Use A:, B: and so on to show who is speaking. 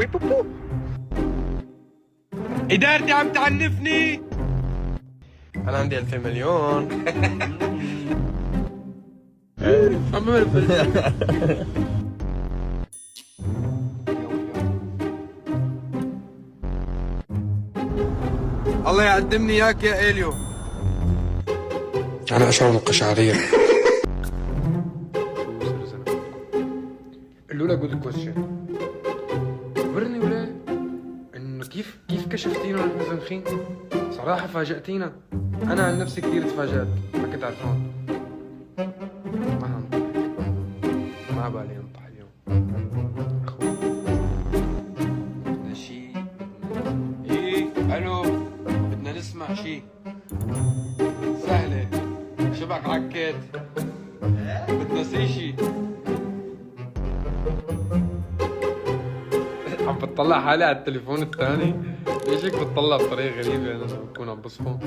A: بوبو. إدارتي عم تعنفني. أنا عندي 2000 مليون. الله يقدمني إياك يا إليو. أنا أشعر بالقشعريرة. قولوا لها جود كويشن. خبرني ولا إنه كيف كشفتينا نحن زنخين؟ صراحة فاجأتينا. أنا عن نفسي كثير تفاجأت، ما كنت عرفان. ما هنطح، ما عبالي أنطح اليوم. أخوي بدنا شي. إيه ألو، بدنا نسمع شي. سهلة، شبك عكيت. بدنا سيشي. عم بتطلع حالي على التليفون الثاني. ليش هيك بتطلع بطريقة غريبة أنا لما بكون عم بصفن؟